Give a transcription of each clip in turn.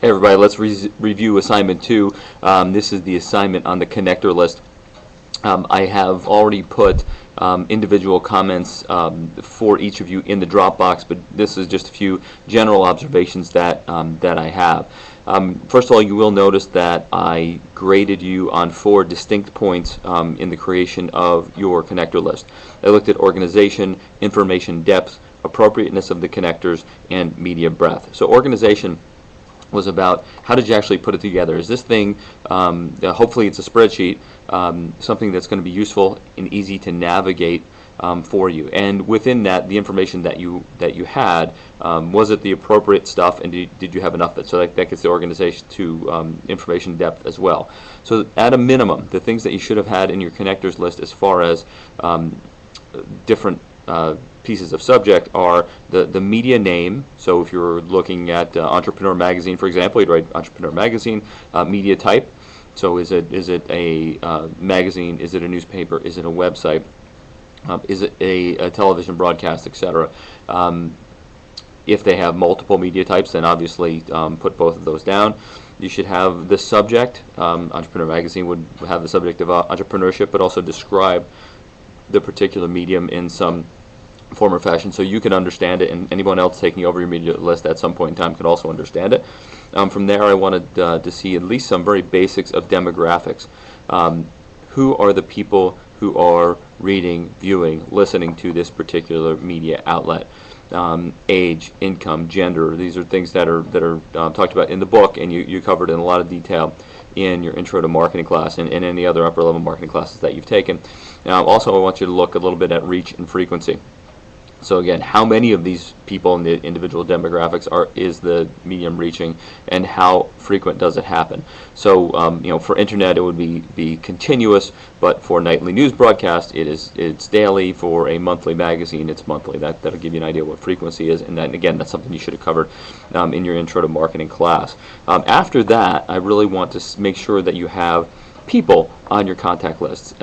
Hey everybody, let's review assignment 2. This is the assignment on the connector list. I have already put individual comments for each of you in the Dropbox, but this is just a few general observations that I have. First of all, you will notice that I graded you on 4 distinct points in the creation of your connector list. I looked at organization, information depth, appropriateness of the connectors, and media breadth. So organization was about how did you actually put it together. Is this thing, hopefully it's a spreadsheet, something that's going to be useful and easy to navigate for you. And within that, the information that you had, was it the appropriate stuff, and did you have enough of it? So that gets the organization to information depth as well. So at a minimum, the things that you should have had in your connectors list as far as different pieces of subject are the media name. So if you're looking at Entrepreneur Magazine, for example, you'd write Entrepreneur Magazine. Media type. So is it a magazine? Is it a newspaper? Is it a website? Is it a television broadcast, etc.? If they have multiple media types, then obviously put both of those down. You should have the subject. Entrepreneur Magazine would have the subject of entrepreneurship, but also describe the particular medium in some form or fashion so you can understand it, and anyone else taking over your media list at some point in time can also understand it. From there, I wanted to see at least some very basics of demographics. Who are the people who are reading, viewing, listening to this particular media outlet? Age, income, gender. These are things that are talked about in the book, and you covered in a lot of detail in your Intro to Marketing class and any other upper level marketing classes that you've taken. Also, I want you to look a little bit at reach and frequency. So again, how many of these people in the individual demographics is the medium reaching, and how frequent does it happen? So for internet it would be continuous, but for nightly news broadcast it's daily. For a monthly magazine it's monthly. That'll give you an idea what frequency is, and then again that's something you should have covered in your Intro to Marketing class. After that, I really want to make sure that you have people on your contact lists.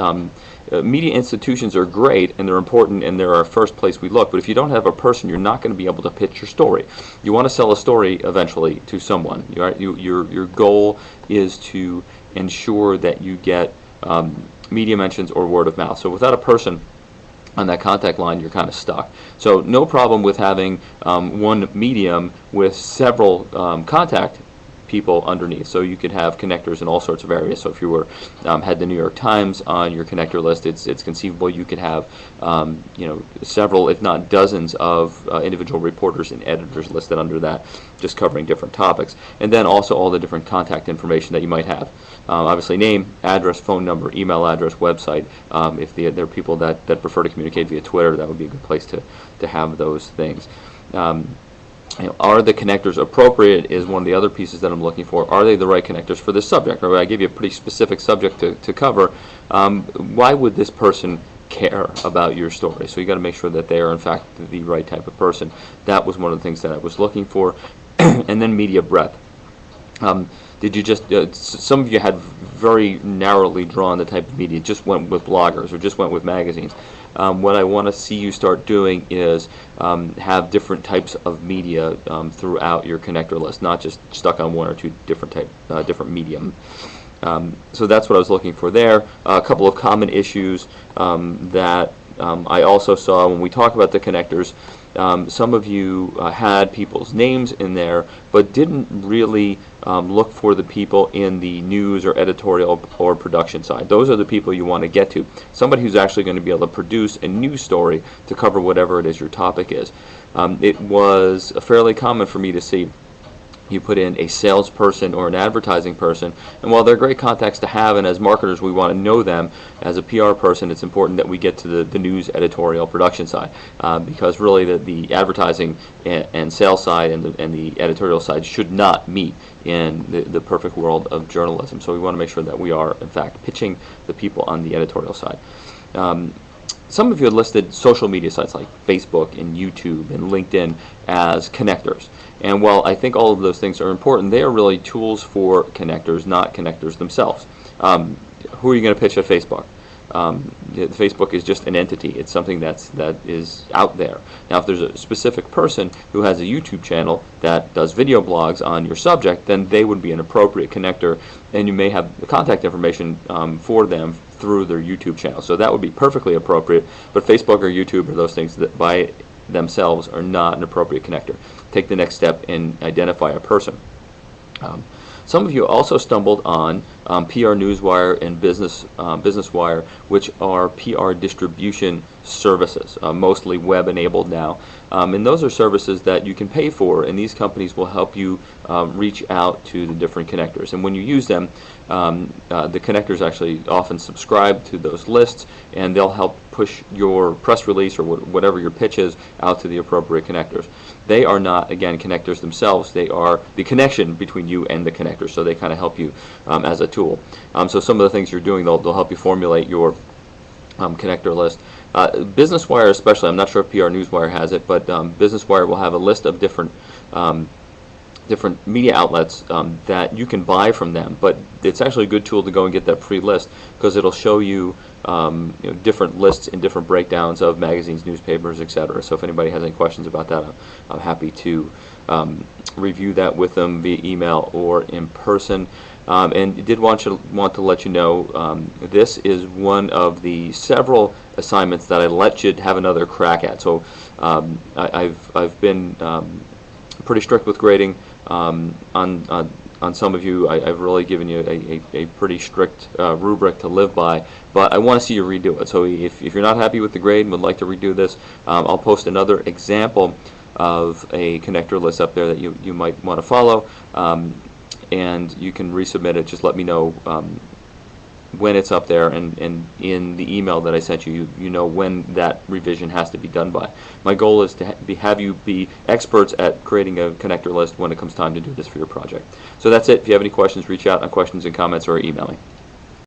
Media institutions are great and they're important and they're our first place we look, but if you don't have a person, you're not going to be able to pitch your story. You want to sell a story eventually to someone. Your goal is to ensure that you get media mentions or word of mouth. So without a person on that contact line, you're kind of stuck. So no problem with having one medium with several contact people underneath. So you could have connectors in all sorts of areas. So if you were had the New York Times on your connector list, it's conceivable you could have several, if not dozens, of individual reporters and editors listed under that, just covering different topics. And then also all the different contact information that you might have. Obviously name, address, phone number, email address, website. If there are people that prefer to communicate via Twitter, that would be a good place to have those things. Are the connectors appropriate is one of the other pieces that I'm looking for. Are they the right connectors for this subject? Or I gave you a pretty specific subject to cover. Why would this person care about your story? So you got to make sure that they are in fact the right type of person. That was one of the things that I was looking for. And then media breadth. Did you just, some of you had very narrowly drawn the type of media, just went with bloggers or just went with magazines. What I want to see you start doing is have different types of media throughout your connector list, not just stuck on one or two different medium. So that's what I was looking for there. A couple of common issues that I also saw when we talk about the connectors. Some of you had people's names in there, but didn't really look for the people in the news or editorial or production side. Those are the people you want to get to. Somebody who's actually going to be able to produce a news story to cover whatever it is your topic is. It was fairly common for me to see you put in a salesperson or an advertising person, and while they're great contacts to have, and as marketers we want to know them, as a PR person it's important that we get to the news editorial production side, because really the advertising and sales side and the editorial side should not meet in the perfect world of journalism. So we want to make sure that we are in fact pitching the people on the editorial side. Some of you had listed social media sites like Facebook and YouTube and LinkedIn as connectors. And while I think all of those things are important, they are really tools for connectors, not connectors themselves. Who are you going to pitch at Facebook? Facebook is just an entity. It's something that is out there. Now, if there's a specific person who has a YouTube channel that does video blogs on your subject, then they would be an appropriate connector, and you may have the contact information for them through their YouTube channel. So that would be perfectly appropriate, but Facebook or YouTube are those things that by themselves are not an appropriate connector. Take the next step and identify a person. Some of you also stumbled on PR Newswire and Business Wire, which are PR distribution services, mostly web-enabled now. And those are services that you can pay for, and these companies will help you reach out to the different connectors. And when you use them, the connectors actually often subscribe to those lists, and they'll help push your press release or whatever your pitch is out to the appropriate connectors. They are not, again, connectors themselves. They are the connection between you and the connector, so they kind of help you as a tool. So some of the things you're doing, they'll help you formulate your connector list. Business Wire especially, I'm not sure if PR Newswire has it, but Business Wire will have a list of different media outlets that you can buy from them, but it's actually a good tool to go and get that free list, because it'll show you, different lists and different breakdowns of magazines, newspapers, etc. So if anybody has any questions about that, I'm happy to review that with them via email or in person. And did want to let you know, this is one of the several assignments that I let you have another crack at. So I've been pretty strict with grading on some of you. I've really given you a pretty strict rubric to live by, but I want to see you redo it. So if you're not happy with the grade and would like to redo this, I'll post another example of a connector list up there that you might want to follow, and you can resubmit it. Just let me know when it's up there, and in the email that I sent you, you know when that revision has to be done by. My goal is to have you be experts at creating a connector list when it comes time to do this for your project. So that's it. If you have any questions, reach out on questions and comments or email me.